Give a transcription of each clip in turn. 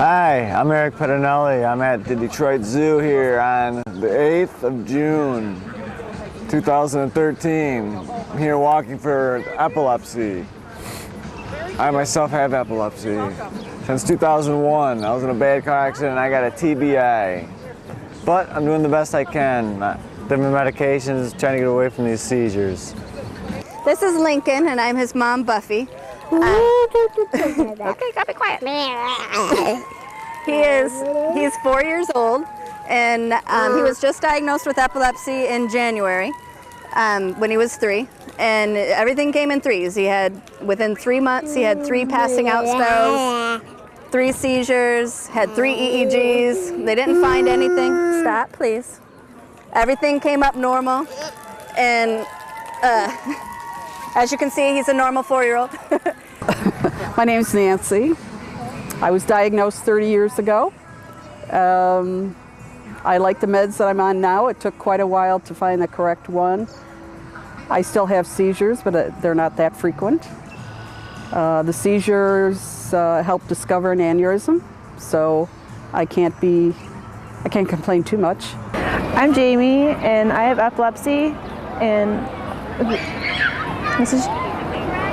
Hi, I'm Eric Pettinelli. I'm at the Detroit Zoo here on the 8th of June, 2013. I'm here walking for epilepsy. I myself have epilepsy. Since 2001, I was in a bad car accident and I got a TBI. But I'm doing the best I can. Different medications, trying to get away from these seizures. This is Lincoln, and I'm his mom, Buffy. Okay, gotta be quiet. He's 4 years old, and he was just diagnosed with epilepsy in January when he was 3, and everything came in threes. Within 3 months, he had 3 passing out spells, 3 seizures, had 3 EEGs. They didn't find anything. Stop, please. Everything came up normal, and as you can see, he's a normal 4-year-old. My name's Nancy. I was diagnosed 30 years ago. I like the meds that I'm on now. It took quite a while to find the correct one. I still have seizures, but they're not that frequent. The seizures help discover an aneurysm, so I can't complain too much. I'm Jamie, and I have epilepsy, and this is...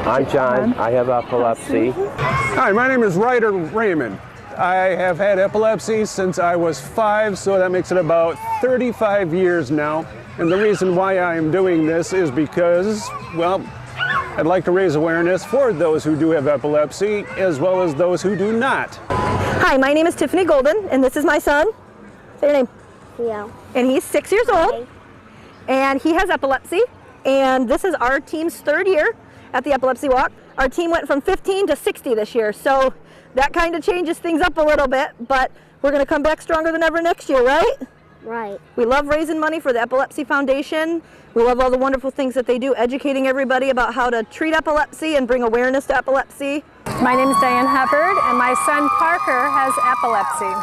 I'm John. I have epilepsy. Hi, my name is Ryder Raymond. I have had epilepsy since I was 5, so that makes it about 35 years now. And the reason why I am doing this is because, well, I'd like to raise awareness for those who do have epilepsy as well as those who do not. Hi, my name is Tiffany Golden, and this is my son. Say your name. Yeah. And he's 6 years old, and he has epilepsy. And this is our team's 3rd year at the Epilepsy Walk. Our team went from 15 to 60 this year, so that kind of changes things up a little bit, but we're going to come back stronger than ever next year, right? Right. We love raising money for the Epilepsy Foundation. We love all the wonderful things that they do, educating everybody about how to treat epilepsy and bring awareness to epilepsy. My name is Diane Hubbard, and my son Parker has epilepsy.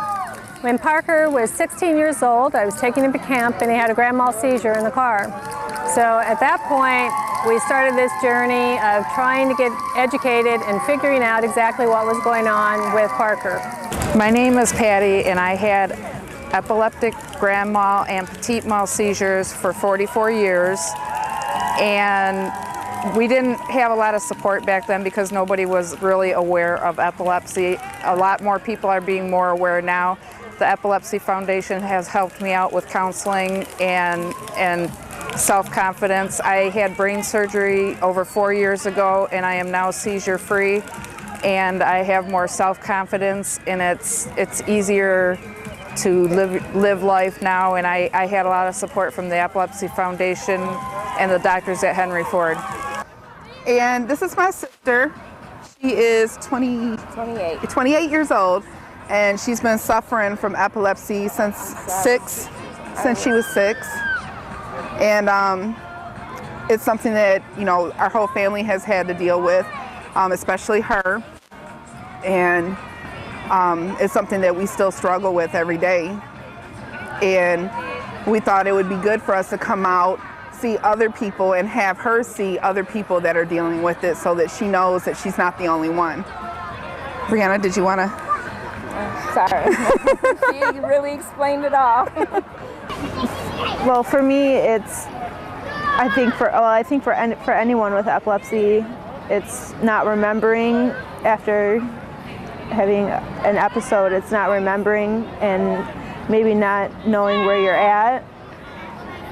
When Parker was 16 years old, I was taking him to camp, and he had a grand mal seizure in the car. So at that point, we started this journey of trying to get educated and figuring out exactly what was going on with Parker. My name is Patty, and I had epileptic grand mal and petit mal seizures for 44 years. And we didn't have a lot of support back then because nobody was really aware of epilepsy. A lot more people are being more aware now. The Epilepsy Foundation has helped me out with counseling and self-confidence. I had brain surgery over 4 years ago, and I am now seizure-free, and I have more self-confidence, and it's easier to live life now, and I had a lot of support from the Epilepsy Foundation and the doctors at Henry Ford. And this is my sister. She is 28 years old, and she's been suffering from epilepsy since she was 6. And it's something that, our whole family has had to deal with, especially her. And it's something that we still struggle with every day. And we thought it would be good for us to come out, see other people, and have her see other people that are dealing with it so that she knows that she's not the only one. Brianna, did you want to? Sorry. She really explained it all. Well, for me, I think for anyone with epilepsy, it's not remembering after having an episode. It's not remembering and maybe not knowing where you're at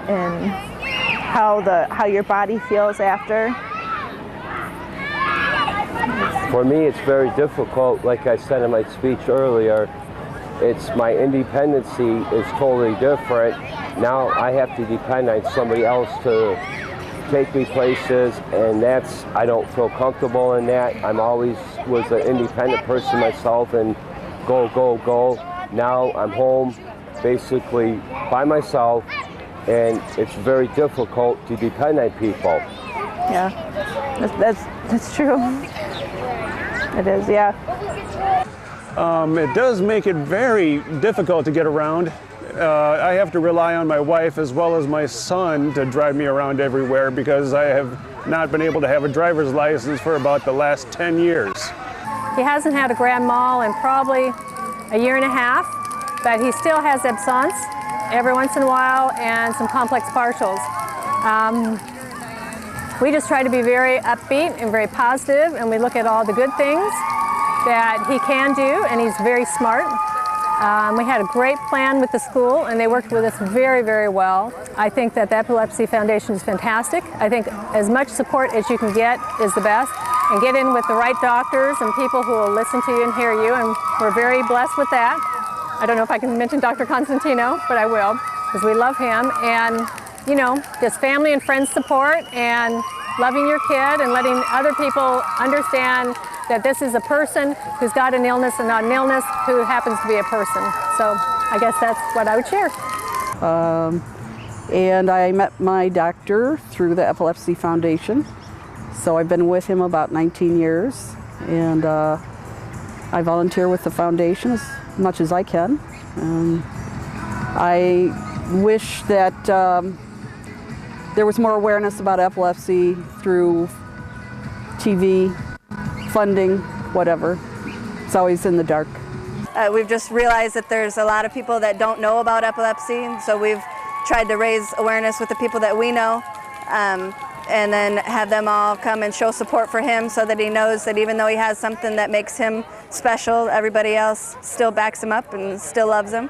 and how your body feels after. For me, it's very difficult. Like I said in my speech earlier, my independency is totally different. Now I have to depend on somebody else to take me places, and I don't feel comfortable in that. I'm always was an independent person myself and go. Now I'm home basically by myself, and it's very difficult to depend on people. Yeah, that's true. It is, yeah. It does make it very difficult to get around. I have to rely on my wife as well as my son to drive me around everywhere because I have not been able to have a driver's license for about the last 10 years. He hasn't had a grand mal in probably a year and a half, but he still has absence every once in a while and some complex partials. We just try to be very upbeat and very positive, and we look at all the good things that he can do, and he's very smart. We had a great plan with the school, and they worked with us very, very well. I think that the Epilepsy Foundation is fantastic. I think as much support as you can get is the best, and get in with the right doctors and people who will listen to you and hear you, and we're very blessed with that. I don't know if I can mention Dr. Constantino, but I will, because we love him. And, you know, just family and friends support and loving your kid and letting other people understand that this is a person who's got an illness and not an illness who happens to be a person. So I guess that's what I would share. And I met my doctor through the Epilepsy Foundation. So I've been with him about 19 years, and I volunteer with the foundation as much as I can. I wish that there was more awareness about epilepsy through TV, funding, whatever. It's always in the dark. We've just realized that there's a lot of people that don't know about epilepsy, so we've tried to raise awareness with the people that we know, and then have them all come and show support for him so that he knows that even though he has something that makes him special, everybody else still backs him up and still loves him.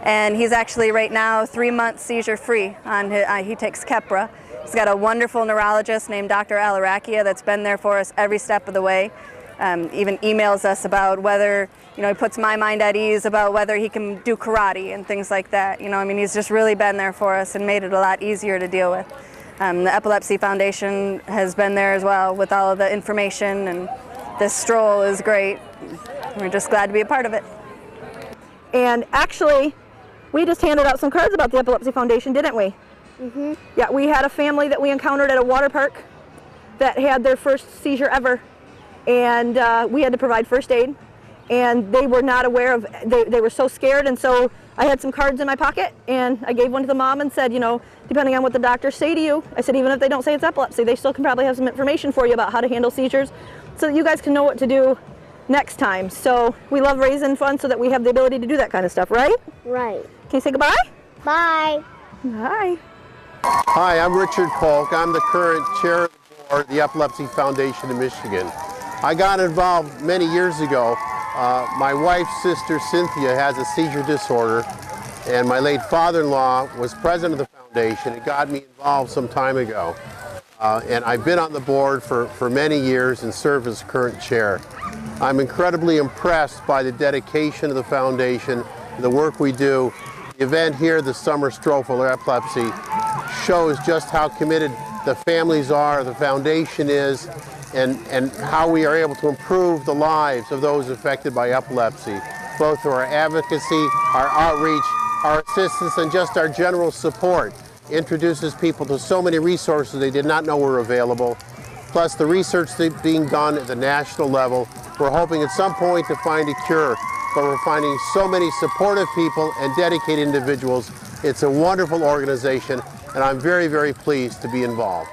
And he's actually right now 3 months seizure free. He takes Keppra. He's got a wonderful neurologist named Dr. Alarakia that's been there for us every step of the way. Even emails us about whether, you know, he puts my mind at ease about whether he can do karate and things like that. You know, I mean, he's just really been there for us and made it a lot easier to deal with. The Epilepsy Foundation has been there as well with all of the information, and this stroll is great. We're just glad to be a part of it. And actually, we just handed out some cards about the Epilepsy Foundation, didn't we? Mm-hmm. Yeah, we had a family that we encountered at a water park that had their first seizure ever, and we had to provide first aid, and they were not aware of, they were so scared, and so I had some cards in my pocket, and I gave one to the mom and said, you know, depending on what the doctors say to you, I said, even if they don't say it's epilepsy, they still can probably have some information for you about how to handle seizures so that you guys can know what to do next time. So we love raising funds so that we have the ability to do that kind of stuff, right? Right. Can you say goodbye? Bye. Bye. Hi, I'm Richard Polk. I'm the current chair of the board of the Epilepsy Foundation in Michigan. I got involved many years ago. My wife's sister Cynthia has a seizure disorder, and my late father-in-law was president of the foundation. It got me involved some time ago. And I've been on the board for many years and serve as current chair. I'm incredibly impressed by the dedication of the foundation, the work we do. The event here, the Summer Stroll for Epilepsy, shows just how committed the families are, the foundation is, and how we are able to improve the lives of those affected by epilepsy, both through our advocacy, our outreach, our assistance, and just our general support. Introduces people to so many resources they did not know were available, plus the research that's being done at the national level. We're hoping at some point to find a cure, but we're finding so many supportive people and dedicated individuals. It's a wonderful organization, and I'm very, very pleased to be involved.